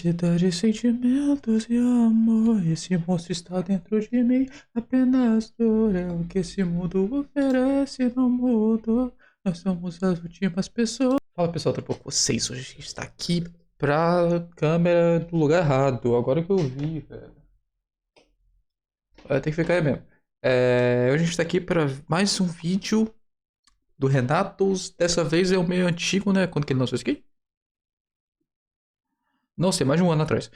De sentimentos e amor, esse monstro está dentro de mim. Apenas dor é o que esse mundo oferece, não mudou. Nós somos as últimas pessoas. Fala pessoal, tudo bom com vocês? Hoje a gente está aqui pra câmera do lugar errado. Agora que eu vi, velho. Tem que ficar aí mesmo. Hoje a gente tá aqui pra mais um vídeo do Renatos. Dessa vez é o meio antigo, né? Quando que ele lançou isso aqui? Não sei, mais de um ano atrás.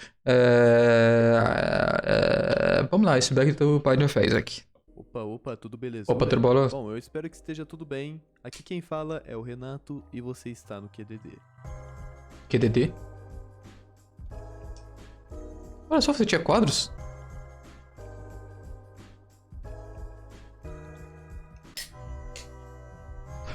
Vamos lá, esse bag do Pioneer fez aqui. Opa, tudo beleza? Opa, tudo bom? Bom, eu espero que esteja tudo bem. Aqui quem fala é o Renato e você está no QDD. QDD? Olha só, você tinha quadros?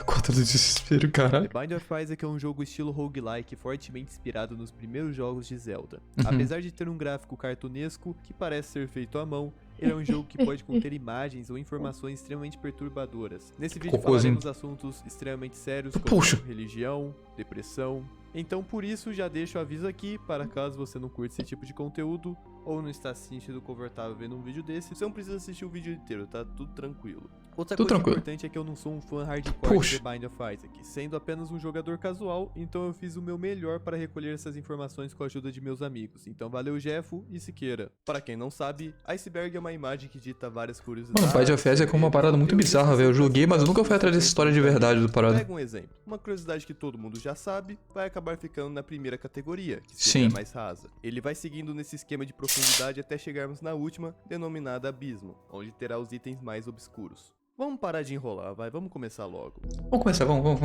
Quadro do desespero, caralho. The Bind of Isaac é um jogo estilo roguelike fortemente inspirado nos primeiros jogos de Zelda. Uhum. Apesar de ter um gráfico cartunesco que parece ser feito à mão, ele é um jogo que pode conter imagens ou informações extremamente perturbadoras. Nesse vídeo Cocôzinho. falaremos assuntos extremamente sérios Puxa. como religião, depressão. Então por isso já deixo o aviso aqui, para caso você não curte esse tipo de conteúdo ou não está se sentindo confortável vendo um vídeo desse, você não precisa assistir o vídeo inteiro, tá tudo tranquilo. Outra Tudo coisa tranquilo. importante é que eu não sou um fã hardcore Puxa. de The Bind of Isaac, sendo apenas um jogador casual, então eu fiz o meu melhor para recolher essas informações com a ajuda de meus amigos. Então valeu Jeffo e Siqueira. Para quem não sabe, Iceberg é uma imagem que dita várias curiosidades. Mano, Bind of Isaac é uma parada muito bizarra, velho. Eu joguei, mas eu nunca fui atrás dessa história de verdade do parada. Pega um exemplo. Uma curiosidade que todo mundo já sabe, vai acabar ficando na primeira categoria, que Sim. seria a mais rasa. Ele vai seguindo nesse esquema de profundidade até chegarmos na última, denominada Abismo, onde terá os itens mais obscuros. Vamos parar de enrolar, vamos começar logo. Vamos começar, vamos.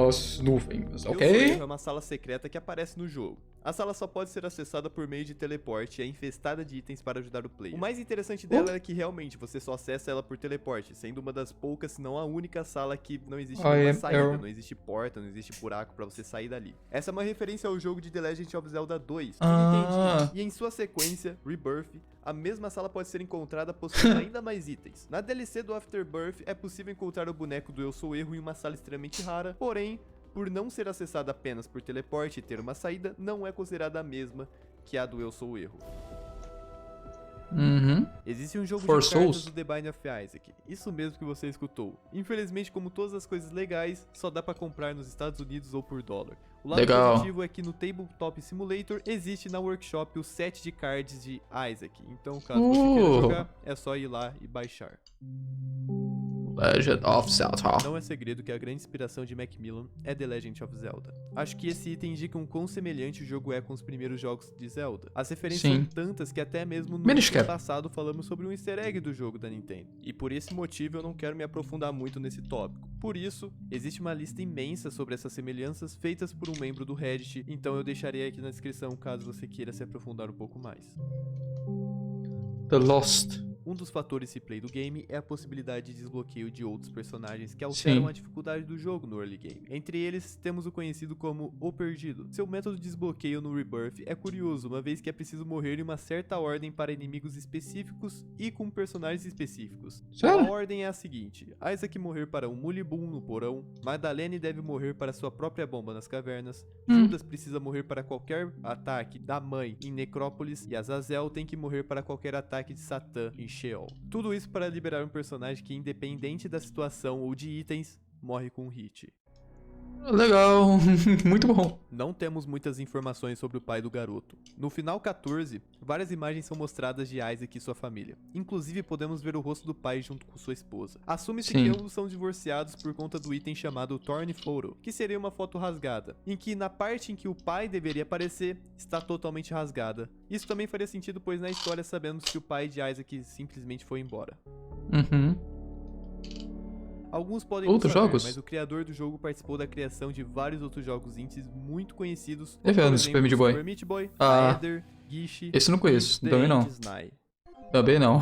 As nuvens, Eu ok? Sou Erro é uma sala secreta que aparece no jogo. A sala só pode ser acessada por meio de teleporte e é infestada de itens para ajudar o player. O mais interessante dela é que realmente você só acessa ela por teleporte, sendo uma das poucas, se não a única sala que não existe nenhuma saída, não existe porta, não existe buraco para você sair dali. Essa é uma referência ao jogo de The Legend of Zelda 2, que Nintendo, e em sua sequência, Rebirth, a mesma sala pode ser encontrada possuindo ainda mais itens. Na DLC do Afterbirth é possível encontrar o boneco do Eu Sou Erro em uma sala extremamente rara, porém, por não ser acessada apenas por teleporte e ter uma saída, não é considerada a mesma que a do Eu Sou o Erro. Uhum. Existe um jogo For de cartas Souls? do The Bind of Isaac. Isso mesmo que você escutou. Infelizmente, como todas as coisas legais, só dá pra comprar nos Estados Unidos ou por dólar. O lado Legal. positivo é que no Tabletop Simulator existe na workshop o set de cards de Isaac. Então, caso você queira jogar, é só ir lá e baixar. Legend of Zelda. Não é segredo que a grande inspiração de Macmillan é The Legend of Zelda. Acho que esse item indica o quão semelhante o jogo é com os primeiros jogos de Zelda. As referências Sim. são tantas que até mesmo no Minish vídeo Cap. passado falamos sobre um easter egg do jogo da Nintendo. E por esse motivo eu não quero me aprofundar muito nesse tópico. Por isso, existe uma lista imensa sobre essas semelhanças feitas por um membro do Reddit, então eu deixarei aqui na descrição caso você queira se aprofundar um pouco mais. The Lost. Um dos fatores replay do game é a possibilidade de desbloqueio de outros personagens que alteram Sim. a dificuldade do jogo no early game. Entre eles, temos o conhecido como O Perdido. Seu método de desbloqueio no Rebirth é curioso, uma vez que é preciso morrer em uma certa ordem para inimigos específicos e com personagens específicos. Sério? A ordem é a seguinte: Isaac morrer para um Mulibum no porão, Magdalene deve morrer para sua própria bomba nas cavernas, Judas precisa morrer para qualquer ataque da mãe em Necrópolis e Azazel tem que morrer para qualquer ataque de Satã em Sheol. Tudo isso para liberar um personagem que, independente da situação ou de itens, morre com um hit. Legal. Muito bom. Não temos muitas informações sobre o pai do garoto. No final 14, várias imagens são mostradas de Isaac e sua família. Inclusive podemos ver o rosto do pai junto com sua esposa. Assume-se Sim. que ambos são divorciados por conta do item chamado Torn Photo, que seria uma foto rasgada, em que na parte em que o pai deveria aparecer, está totalmente rasgada. Isso também faria sentido, pois na história sabemos que o pai de Isaac simplesmente foi embora. Uhum. Alguns podem Outros não saber, jogos? mas o criador do jogo participou da criação de vários outros jogos indies muito conhecidos, Teve por no Super Meat Boy. Super Meat Boy, Ah. Aether, Gishi, Esse eu não conheço, The também não. End Snai. Também não.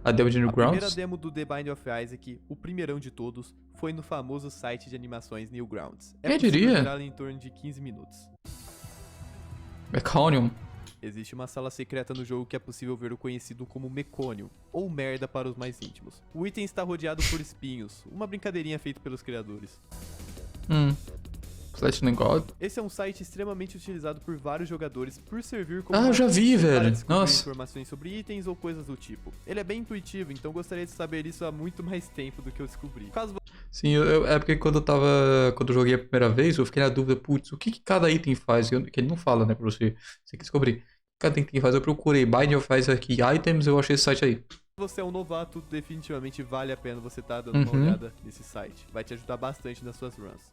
A demo de A primeira Newgrounds? demo do The Bind of Isaac, o primeirão de todos, foi no famoso site de animações Newgrounds. Quem possível diria? zerá-lo em torno de 15 minutos. Meconium. Existe uma sala secreta no jogo que é possível ver o conhecido como Mecônio, ou merda para os mais íntimos. O item está rodeado por espinhos, uma brincadeirinha feita pelos criadores. Lightning God. Esse é um site extremamente utilizado por vários jogadores por servir como Ah, eu uma já vi, pista para velho. descobrir Nossa. informações sobre itens ou coisas do tipo. Ele é bem intuitivo, então gostaria de saber isso há muito mais tempo do que eu descobri. Caso Sim, é porque quando eu joguei a primeira vez, eu fiquei na dúvida, putz, o que cada item faz? Que ele não fala, né, pra você. Você que descobrir. O que cada item faz? Eu procurei Binding of Isaac Items, eu achei esse site aí. você é um novato, definitivamente vale a pena você estar dando uma Uhum. olhada nesse site. Vai te ajudar bastante nas suas runs.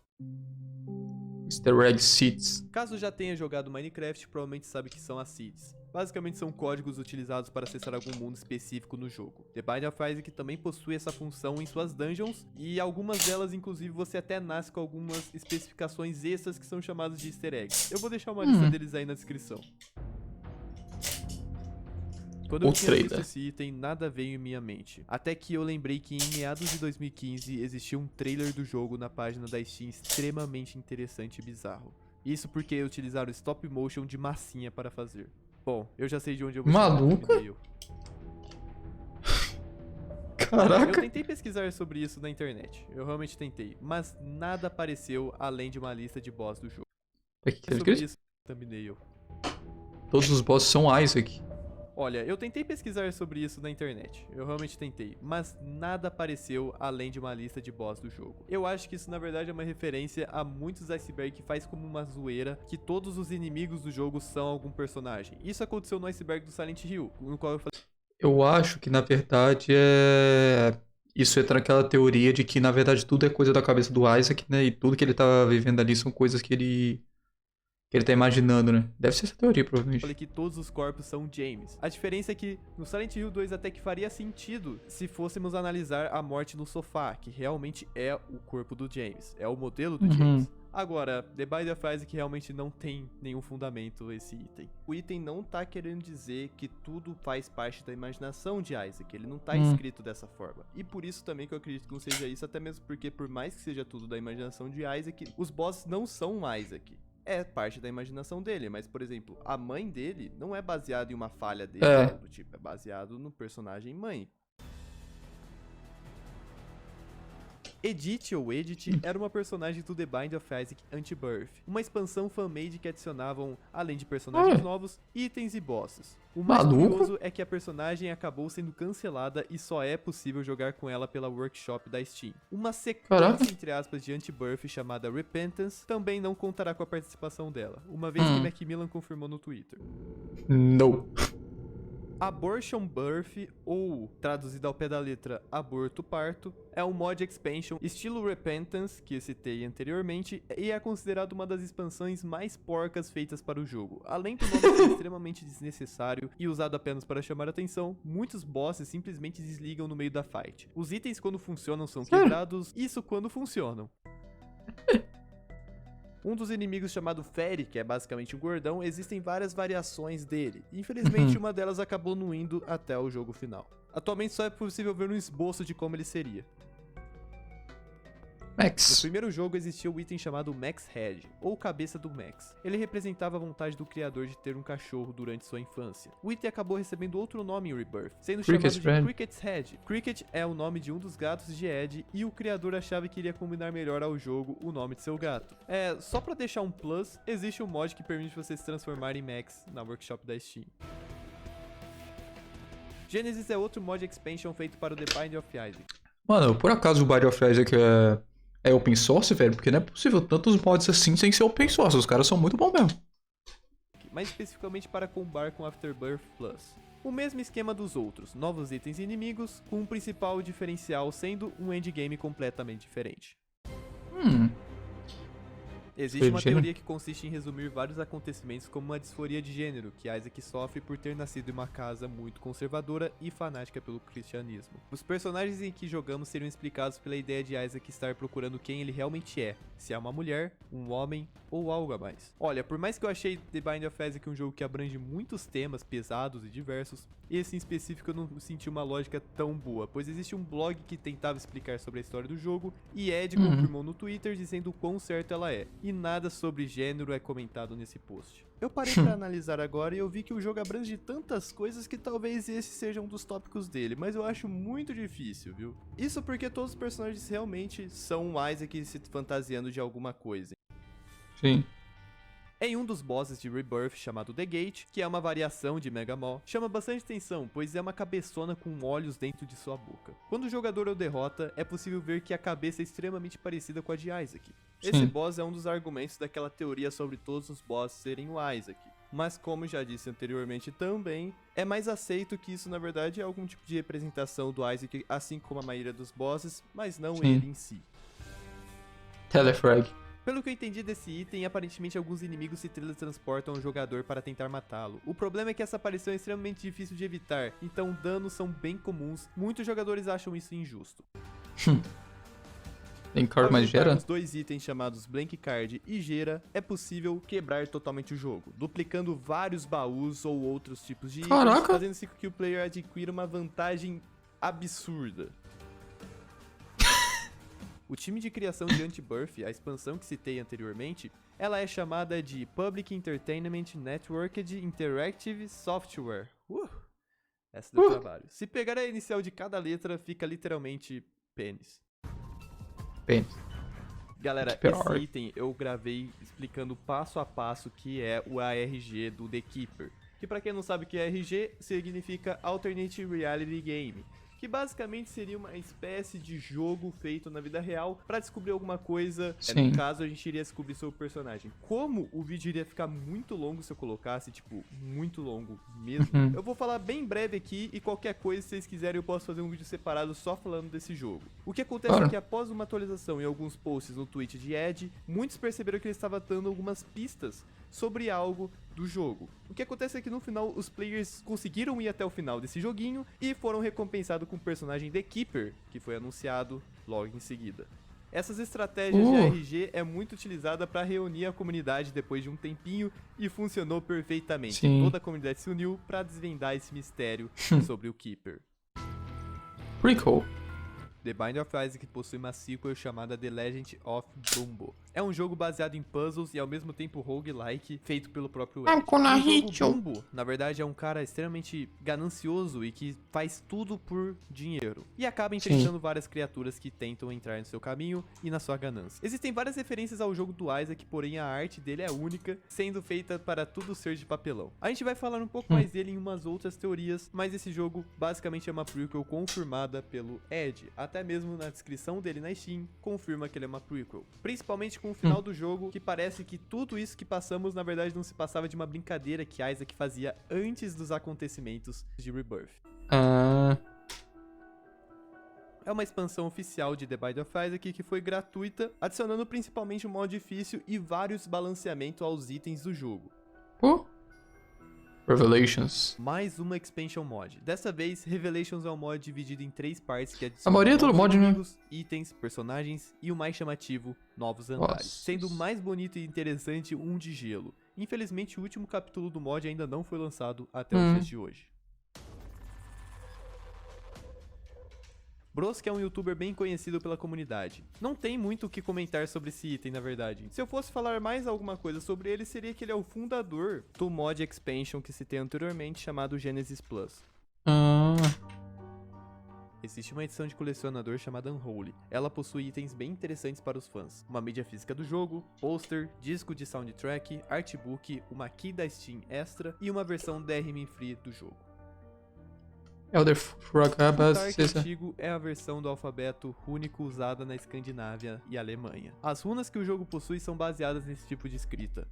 Easter Egg Seeds. Caso já tenha jogado Minecraft, provavelmente sabe que são as seeds. Basicamente são códigos utilizados para acessar algum mundo específico no jogo. The Binding of Isaac também possui essa função em suas dungeons, e algumas delas, inclusive, você até nasce com algumas especificações extras que são chamadas de easter eggs. Eu vou deixar uma lista deles aí na descrição. Quando eu tinha visto esse item, nada veio em minha mente. Até que eu lembrei que em meados de 2015 existia um trailer do jogo na página da Steam extremamente interessante e bizarro. Isso porque utilizaram stop motion de massinha para fazer. Bom, eu já sei de onde eu vou tirar o thumbnail. Caraca. Eu tentei pesquisar sobre isso na internet. Eu realmente tentei, mas nada apareceu além de uma lista de boss do jogo. Sobre isso, thumbnail. Todos os bosses são Isaac. Olha, eu tentei pesquisar sobre isso na internet, eu realmente tentei, mas nada apareceu além de uma lista de boss do jogo. Eu acho que isso na verdade é uma referência a muitos iceberg que faz como uma zoeira que todos os inimigos do jogo são algum personagem. Isso aconteceu no iceberg do Silent Hill, no qual eu falei... Eu acho que na verdade isso entra naquela teoria de que na verdade tudo é coisa da cabeça do Isaac, né? E tudo que ele tá vivendo ali são coisas que ele tá imaginando, né? Deve ser essa teoria, provavelmente. Falei que todos os corpos são James. A diferença é que no Silent Hill 2 até que faria sentido se fôssemos analisar a morte no sofá, que realmente é o corpo do James, é o modelo do James. Agora, The Binding of Isaac realmente não tem nenhum fundamento esse item. O item não tá querendo dizer que tudo faz parte da imaginação de Isaac, ele não tá escrito dessa forma. E por isso também que eu acredito que não seja isso, até mesmo porque por mais que seja tudo da imaginação de Isaac, os bosses não são Isaac. É parte da imaginação dele, mas, por exemplo, a mãe dele não é baseada em uma falha dele, do tipo, é baseado no personagem mãe. Edith, ou Edith, era uma personagem do The Binding of Isaac Anti-Birth, uma expansão fan-made que adicionavam, além de personagens novos, itens e bosses. O mais curioso é que a personagem acabou sendo cancelada e só é possível jogar com ela pela workshop da Steam. Uma sequência, entre aspas, de Anti-Birth chamada Repentance também não contará com a participação dela, uma vez que Macmillan confirmou no Twitter. Não. Abortion Birth, ou traduzido ao pé da letra Aborto Parto, é um mod expansion estilo Repentance, que eu citei anteriormente, e é considerado uma das expansões mais porcas feitas para o jogo. Além do nome ser extremamente desnecessário e usado apenas para chamar atenção, muitos bosses simplesmente desligam no meio da fight. Os itens quando funcionam são quebrados, isso quando funcionam. Um dos inimigos chamado Fairy, que é basicamente um gordão, existem várias variações dele. Infelizmente, uma delas acabou não indo até o jogo final. Atualmente só é possível ver um esboço de como ele seria. Max. No primeiro jogo existia o item chamado Max Head, ou cabeça do Max. Ele representava a vontade do criador de ter um cachorro durante sua infância. O item acabou recebendo outro nome em Rebirth, sendo chamado de Cricket's Head. Cricket é o nome de um dos gatos de Ed, e o criador achava que iria combinar melhor ao jogo o nome de seu gato. Só pra deixar um plus, existe um mod que permite você se transformar em Max na workshop da Steam. Genesis é outro mod expansion feito para o The Binding of Isaac. Mano, por acaso o Binding of Isaac é open source, velho? Porque não é possível tantos mods assim sem ser open source. Os caras são muito bons mesmo. Mais especificamente para combar com Afterbirth Plus. O mesmo esquema dos outros, novos itens e inimigos, com o principal diferencial sendo um endgame completamente diferente. Existe uma teoria que consiste em resumir vários acontecimentos como uma disforia de gênero que Isaac sofre por ter nascido em uma casa muito conservadora e fanática pelo cristianismo. Os personagens em que jogamos seriam explicados pela ideia de Isaac estar procurando quem ele realmente é, se é uma mulher, um homem ou algo a mais. Olha, por mais que eu achei The Binding of Isaac um jogo que abrange muitos temas pesados e diversos, esse em específico eu não senti uma lógica tão boa, pois existe um blog que tentava explicar sobre a história do jogo e Ed confirmou no Twitter dizendo o quão certo ela é, e nada sobre gênero é comentado nesse post. Eu parei pra analisar agora e eu vi que o jogo abrange tantas coisas que talvez esse seja um dos tópicos dele, mas eu acho muito difícil, viu? Isso porque todos os personagens realmente são um Isaac se fantasiando de alguma coisa. Sim. Em um dos bosses de Rebirth chamado The Gate, que é uma variação de Mega Maw, chama bastante atenção, pois é uma cabeçona com olhos dentro de sua boca. Quando o jogador o derrota, é possível ver que a cabeça é extremamente parecida com a de Isaac. Esse boss é um dos argumentos daquela teoria sobre todos os bosses serem o Isaac. Mas como já disse anteriormente também, é mais aceito que isso na verdade é algum tipo de representação do Isaac, assim como a maioria dos bosses, mas não ele em si. Telefrag. Pelo que eu entendi desse item, aparentemente alguns inimigos se teletransportam ao jogador para tentar matá-lo. O problema é que essa aparição é extremamente difícil de evitar, então danos são bem comuns, muitos jogadores acham isso injusto. Tem card mais gera? Os dois itens chamados Blank Card e Gera, é possível quebrar totalmente o jogo, duplicando vários baús ou outros tipos de itens, fazendo-se com que o player adquira uma vantagem absurda. O time de criação de Anti-Birth, a expansão que citei anteriormente, ela é chamada de Public Entertainment Networked Interactive Software. Essa deu trabalho. Se pegar a inicial de cada letra, fica literalmente pênis. Pênis. Galera, esse item eu gravei explicando passo a passo que é o ARG do The Keeper. Que pra quem não sabe o que é ARG, significa Alternate Reality Game. Que basicamente seria uma espécie de jogo feito na vida real pra descobrir alguma coisa. No caso, a gente iria descobrir sobre o personagem. Como o vídeo iria ficar muito longo se eu colocasse, tipo, muito longo mesmo, eu vou falar bem breve aqui e qualquer coisa, se vocês quiserem, eu posso fazer um vídeo separado só falando desse jogo. O que acontece é que após uma atualização e alguns posts no Twitch de Ed, muitos perceberam que ele estava dando algumas pistas sobre algo do jogo. O que acontece é que no final os players conseguiram ir até o final desse joguinho e foram recompensados com o personagem The Keeper, que foi anunciado logo em seguida. Essas estratégias de ARG é muito utilizada para reunir a comunidade depois de um tempinho e funcionou perfeitamente. Toda a comunidade se uniu para desvendar esse mistério sobre o Keeper. Pretty The Binding of Isaac possui uma sequel chamada The Legend of Bumbo. É um jogo baseado em puzzles e ao mesmo tempo roguelike, feito pelo próprio Ed. O jogo Bumbo, na verdade, é um cara extremamente ganancioso e que faz tudo por dinheiro. E acaba enfrentando várias criaturas que tentam entrar no seu caminho e na sua ganância. Existem várias referências ao jogo do Isaac, porém a arte dele é única, sendo feita para tudo ser de papelão. A gente vai falar um pouco mais dele em umas outras teorias, mas esse jogo basicamente é uma prequel confirmada pelo Ed. Até mesmo na descrição dele na Steam, confirma que ele é uma prequel. Principalmente com o final do jogo, que parece que tudo isso que passamos, na verdade, não se passava de uma brincadeira que Isaac fazia antes dos acontecimentos de Rebirth. É uma expansão oficial de The Binding of Isaac que foi gratuita, adicionando principalmente um modo difícil e vários balanceamentos aos itens do jogo. Revelations. Mais uma expansion mod. Dessa vez, Revelations é um mod dividido em 3 partes que adiciona a maioria é todo mod, inimigos, itens, personagens e o mais chamativo, novos andares. Sendo o mais bonito e interessante um de gelo. Infelizmente, o último capítulo do mod ainda não foi lançado até os dias de hoje. Brosk é um youtuber bem conhecido pela comunidade. Não tem muito o que comentar sobre esse item, na verdade. Se eu fosse falar mais alguma coisa sobre ele, seria que ele é o fundador do mod expansion que citei anteriormente, chamado Genesis Plus. Existe uma edição de colecionador chamada Unholy. Ela possui itens bem interessantes para os fãs. Uma mídia física do jogo, pôster, disco de soundtrack, artbook, uma key da Steam extra e uma versão DRM Free do jogo. Elder Fragabas. O Tark antigo é a versão do alfabeto rúnico usada na Escandinávia e Alemanha. As runas que o jogo possui são baseadas nesse tipo de escrita.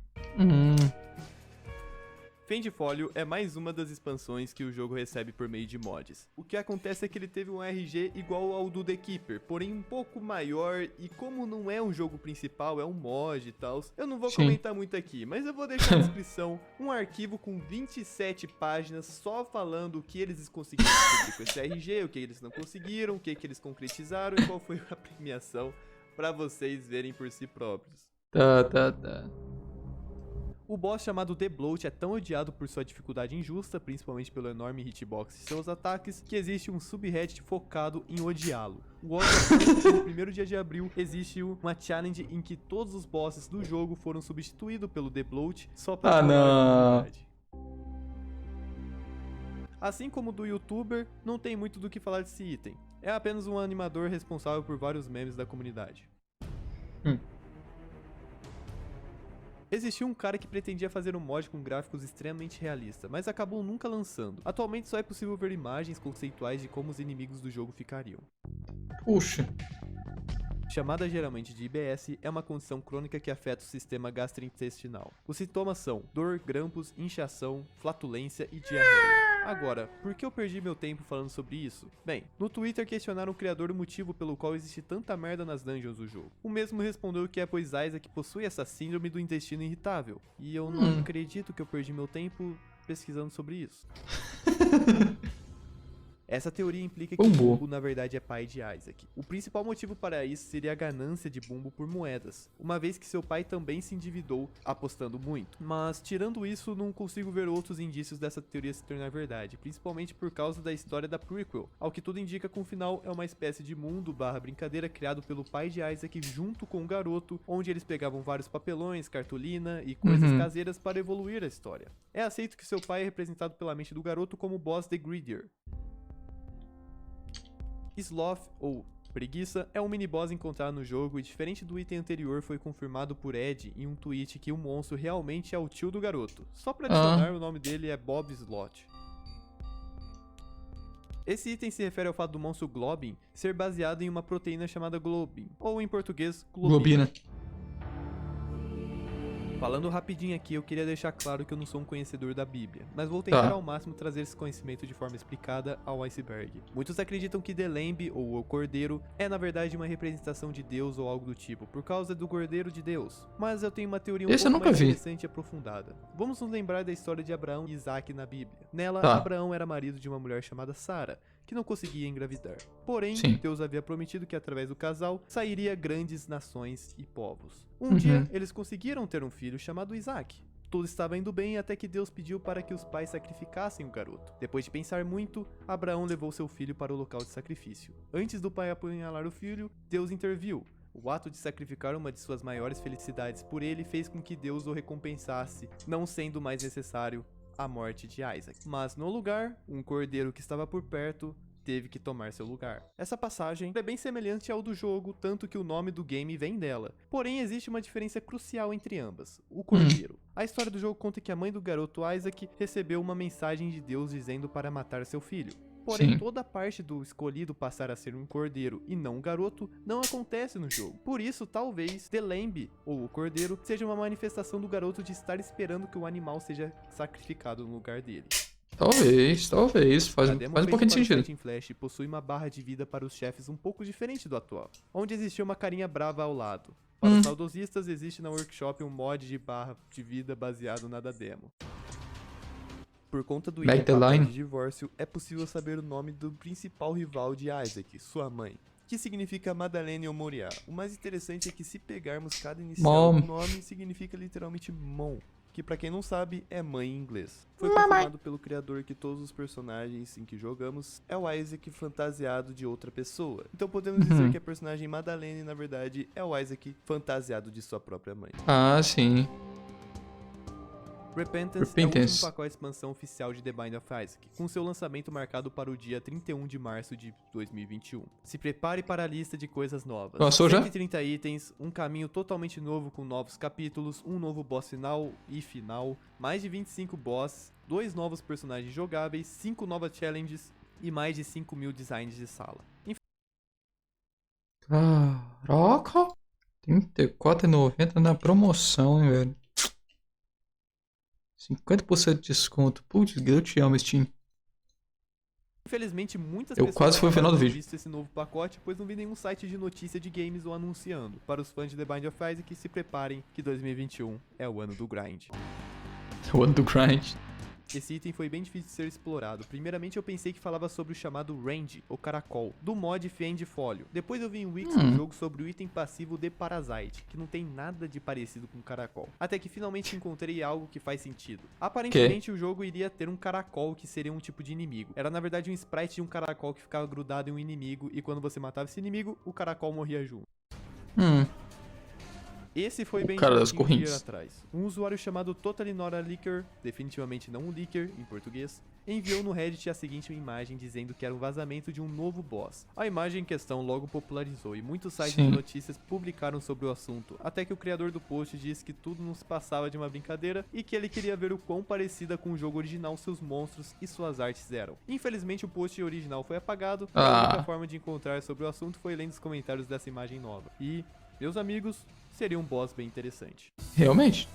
Fendifólio é mais uma das expansões que o jogo recebe por meio de mods. O que acontece é que ele teve um RG igual ao do The Keeper, porém um pouco maior, e como não é um jogo principal, é um mod e tal, eu não vou comentar muito aqui, mas eu vou deixar na descrição um arquivo com 27 páginas só falando o que eles conseguiram descobrir com esse RG, o que eles não conseguiram, o que eles concretizaram e qual foi a premiação, pra vocês verem por si próprios. O boss chamado The Bloat é tão odiado por sua dificuldade injusta, principalmente pelo enorme hitbox de seus ataques, que existe um subreddit focado em odiá-lo. O ódio no primeiro dia de abril existe uma challenge em que todos os bosses do jogo foram substituídos pelo The Bloat só pra trolar a comunidade. Assim como do youtuber, não tem muito do que falar desse item. É apenas um animador responsável por vários memes da comunidade. Existia um cara que pretendia fazer um mod com gráficos extremamente realistas, mas acabou nunca lançando. Atualmente só é possível ver imagens conceituais de como os inimigos do jogo ficariam. Puxa. Chamada geralmente de IBS, é uma condição crônica que afeta o sistema gastrointestinal. Os sintomas são dor, grampos, inchação, flatulência e diarreia. Agora, por que eu perdi meu tempo falando sobre isso? Bem, no Twitter questionaram o criador o motivo pelo qual existe tanta merda nas dungeons do jogo. O mesmo respondeu que é pois Isaac possui essa síndrome do intestino irritável. E eu não acredito que eu perdi meu tempo pesquisando sobre isso. Essa teoria implica que Bumbo na verdade é pai de Isaac. O principal motivo para isso seria a ganância de Bumbo por moedas, uma vez que seu pai também se endividou apostando muito. Mas tirando isso, não consigo ver outros indícios dessa teoria se tornar verdade, principalmente por causa da história da prequel. Ao que tudo indica que o final é uma espécie de mundo / brincadeira criado pelo pai de Isaac junto com o garoto, onde eles pegavam vários papelões, cartolina e coisas caseiras para evoluir a história. É aceito que seu pai é representado pela mente do garoto como o boss The Greedier. Sloth, ou preguiça, é um mini-boss encontrado no jogo e diferente do item anterior foi confirmado por Ed em um tweet que o monstro realmente é o tio do garoto. Só pra adicionar, o nome dele é Bob Sloth. Esse item se refere ao fato do monstro Globin ser baseado em uma proteína chamada Globin, ou em português, globina. Falando rapidinho aqui, eu queria deixar claro que eu não sou um conhecedor da Bíblia, mas vou tentar ao máximo trazer esse conhecimento de forma explicada ao iceberg. Muitos acreditam que The Lamb, ou o Cordeiro, é na verdade uma representação de Deus ou algo do tipo, por causa do Cordeiro de Deus. Mas eu tenho uma teoria um pouco mais interessante e aprofundada. Vamos nos lembrar da história de Abraão e Isaac na Bíblia. Nela, Abraão era marido de uma mulher chamada Sara, que não conseguia engravidar. Porém, Deus havia prometido que através do casal sairia grandes nações e povos. Um dia, eles conseguiram ter um filho chamado Isaac. Tudo estava indo bem até que Deus pediu para que os pais sacrificassem o garoto. Depois de pensar muito, Abraão levou seu filho para o local de sacrifício. Antes do pai apunhalar o filho, Deus interviu. O ato de sacrificar uma de suas maiores felicidades por ele fez com que Deus o recompensasse, não sendo mais necessário a morte de Isaac. Mas no lugar, um cordeiro que estava por perto teve que tomar seu lugar. Essa passagem é bem semelhante ao do jogo, tanto que o nome do game vem dela. Porém, existe uma diferença crucial entre ambas: o cordeiro. A história do jogo conta que a mãe do garoto Isaac recebeu uma mensagem de Deus dizendo para matar seu filho. Porém, toda a parte do escolhido passar a ser um cordeiro e não um garoto não acontece no jogo. Por isso, talvez The Lamb, ou o cordeiro, seja uma manifestação do garoto de estar esperando que o animal seja sacrificado no lugar dele. Talvez. Faz um pouquinho de sentido. O Flash possui uma barra de vida para os chefes um pouco diferente do atual, onde existia uma carinha brava ao lado. Para os saudosistas, existe na Workshop um mod de barra de vida baseado na da demo. Por conta do item de divórcio, é possível saber o nome do principal rival de Isaac, sua mãe, que significa Madalene ou Moriá. O mais interessante é que se pegarmos cada inicial do nome, significa literalmente Mom, que pra quem não sabe, é mãe em inglês. Foi confirmado pelo criador que todos os personagens em que jogamos é o Isaac fantasiado de outra pessoa. Então podemos dizer que a personagem Madalene, na verdade, é o Isaac fantasiado de sua própria mãe. Ah, sim. Repentance é o último pacote de expansão oficial de The Binding of Isaac, com seu lançamento marcado para o dia 31 de março de 2021. Se prepare para a lista de coisas novas. 130 itens, um caminho totalmente novo com novos capítulos, um novo boss final e final, mais de 25 boss, 2 novos personagens jogáveis, 5 novas challenges e mais de 5.000 designs de sala. Caraca! R$34,90 na promoção, hein, velho? 50% de desconto. Putz, eu te amo, Steam. Infelizmente, muitas pessoas quase fui no final do vídeo. Visto esse novo pacote, pois não vi nenhum site de notícia de games o anunciando. Para os fãs de The Binding of Isaac, se preparem que 2021 é o ano do grind. O ano do grind. Esse item foi bem difícil de ser explorado. Primeiramente eu pensei que falava sobre o chamado Range, ou caracol, do mod Fend Folio. Depois eu vi em Wix no jogo sobre o item passivo The Parasite, que não tem nada de parecido com caracol. Até que finalmente encontrei algo que faz sentido. Aparentemente o jogo iria ter um caracol que seria um tipo de inimigo. Era na verdade um sprite de um caracol que ficava grudado em um inimigo e quando você matava esse inimigo, o caracol morria junto. Esse foi bem cara das divertido de ir correntes. atrás. Um usuário chamado Totalinora Leaker, definitivamente não um leaker em português, enviou no Reddit a seguinte imagem dizendo que era um vazamento de um novo boss. A imagem em questão logo popularizou e muitos sites Sim. de notícias publicaram sobre o assunto, até que o criador do post disse que tudo não se passava de uma brincadeira e que ele queria ver o quão parecida com o jogo original seus monstros e suas artes eram. Infelizmente o post original foi apagado e a única forma de encontrar sobre o assunto foi lendo os comentários dessa imagem nova. E, meus amigos, seria um boss bem interessante. Realmente.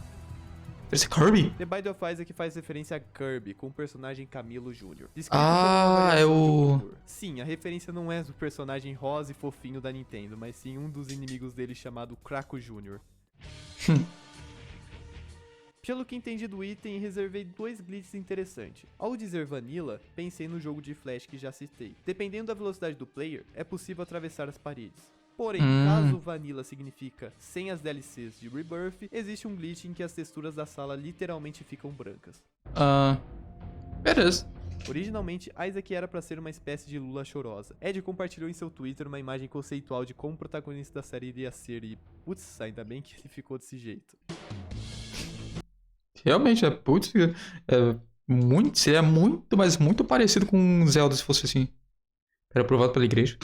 Esse Kirby? The Binding of Isaac faz referência a Kirby, com o personagem Camilo Jr. É o... Sim, a referência não é do personagem rosa e fofinho da Nintendo, mas sim um dos inimigos dele chamado Craco Jr. Pelo que entendi do item, reservei 2 glitches interessantes. Ao dizer Vanilla, pensei no jogo de Flash que já citei. Dependendo da velocidade do player, é possível atravessar as paredes. Porém, caso Vanilla significa sem as DLCs de Rebirth, existe um glitch em que as texturas da sala literalmente ficam brancas. Beleza. Originalmente, Isaac era pra ser uma espécie de Lula chorosa. Ed compartilhou em seu Twitter uma imagem conceitual de como o protagonista da série iria ser e, putz, ainda bem que ele ficou desse jeito. Realmente, putz, seria muito, mas muito parecido com Zelda se fosse assim. Era aprovado pela igreja.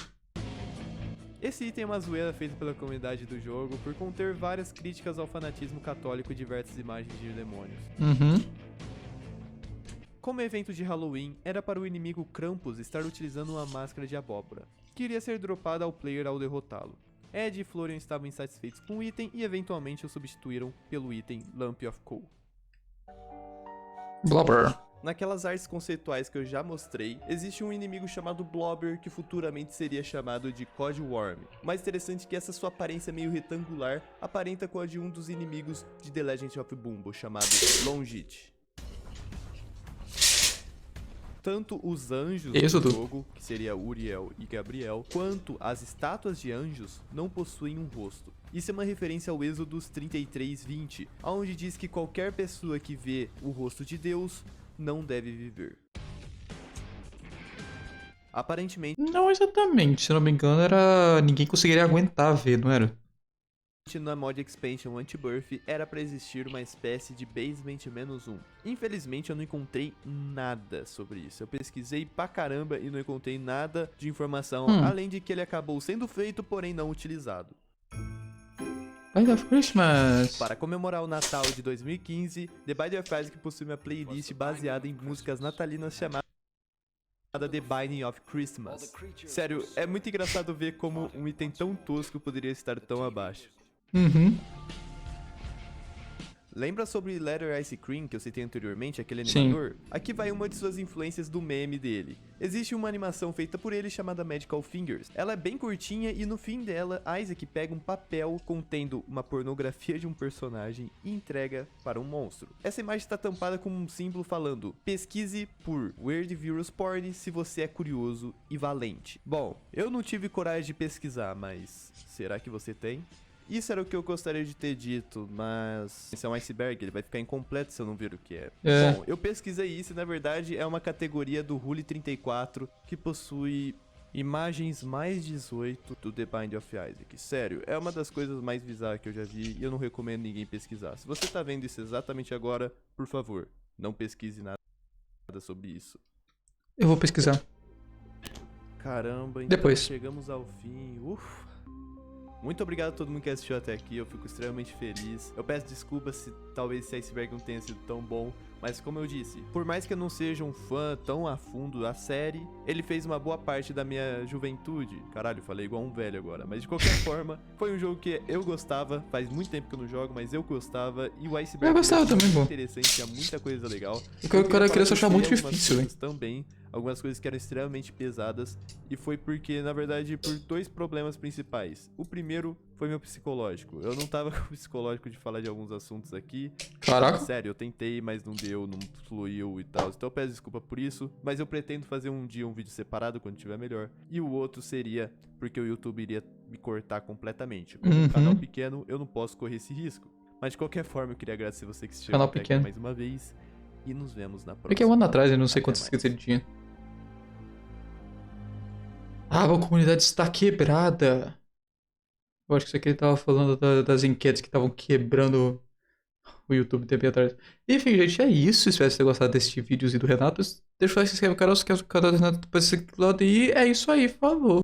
Esse item é uma zoeira feita pela comunidade do jogo por conter várias críticas ao fanatismo católico e diversas imagens de demônios. Como evento de Halloween, era para o inimigo Krampus estar utilizando uma máscara de abóbora, que iria ser dropada ao player ao derrotá-lo. Ed e Florian estavam insatisfeitos com o item e eventualmente o substituíram pelo item Lump of Coal. Blobber. Naquelas artes conceituais que eu já mostrei, existe um inimigo chamado Blobber que futuramente seria chamado de Code Worm. O mais interessante é que essa sua aparência meio retangular aparenta com a de um dos inimigos de The Legend of Bumbo, chamado Longit. Tanto os anjos do jogo, que seria Uriel e Gabriel, quanto as estátuas de anjos não possuem um rosto. Isso é uma referência ao Êxodos 33:20, onde diz que qualquer pessoa que vê o rosto de Deus não deve viver. Aparentemente, Não exatamente, se não me engano, ninguém conseguiria aguentar ver, não era? na mod expansion Anti-Birth era pra existir uma espécie de Basement -1. Infelizmente eu não encontrei nada sobre isso. Eu pesquisei pra caramba e não encontrei nada de informação, além de que ele acabou sendo feito, porém não utilizado. Binding of Christmas. Para comemorar o Natal de 2015, The Binding of Isaac possui uma playlist baseada em músicas natalinas chamada The Binding of Christmas. Sério, é muito engraçado ver como um item tão tosco poderia estar tão abaixo. Lembra sobre Letter Ice Cream que eu citei anteriormente, aquele animador? Sim. Aqui vai uma de suas influências do meme dele. Existe uma animação feita por ele chamada Magical Fingers. Ela é bem curtinha e no fim dela, Isaac pega um papel contendo uma pornografia de um personagem e entrega para um monstro. Essa imagem está tampada com um símbolo falando: pesquise por Weird Virus Porn se você é curioso e valente. Bom, eu não tive coragem de pesquisar, mas será que você tem? Isso era o que eu gostaria de ter dito, mas esse é um iceberg, ele vai ficar incompleto se eu não ver o que é. Bom, eu pesquisei isso e na verdade é uma categoria do Rule 34 que possui imagens mais 18 do The Binding of Isaac. Sério, é uma das coisas mais bizarras que eu já vi e eu não recomendo ninguém pesquisar. Se você tá vendo isso exatamente agora, por favor, não pesquise nada sobre isso. Eu vou pesquisar. Caramba, então depois chegamos ao fim. Ufa. Muito obrigado a todo mundo que assistiu até aqui, eu fico extremamente feliz. Eu peço desculpas se talvez esse iceberg não tenha sido tão bom, mas como eu disse, por mais que eu não seja um fã tão a fundo da série, ele fez uma boa parte da minha juventude. Caralho, falei igual um velho agora, mas de qualquer forma, foi um jogo que eu gostava, faz muito tempo que eu não jogo, mas eu gostava, e o iceberg eu gostava também, muito interessante, tinha muita coisa legal. O que eu queria só achar muito difícil, hein? Também. Algumas coisas que eram extremamente pesadas, e foi porque, na verdade, por 2 problemas principais. O primeiro foi meu psicológico. Eu não tava com o psicológico de falar de alguns assuntos aqui. Caraca. Sério, eu tentei, mas não deu, não fluiu e tal. Então eu peço desculpa por isso, mas eu pretendo fazer um dia um vídeo separado quando tiver melhor. E o outro seria porque o YouTube iria me cortar completamente. Como um canal pequeno, eu não posso correr esse risco. Mas de qualquer forma, eu queria agradecer você que assistiu até aqui mais uma vez. E nos vemos na próxima. É que um ano atrás, eu não sei quantos inscritos ele tinha. Ah, a comunidade está quebrada. Eu acho que isso aqui ele tava falando das enquetes que estavam quebrando o YouTube um tempo atrás. Enfim, gente, é isso. Espero que vocês tenham gostado desse vídeo do Renato. Deixa o like, se inscreve no canal, se quer o canal do Renato, depois desse lado. E é isso aí, falou.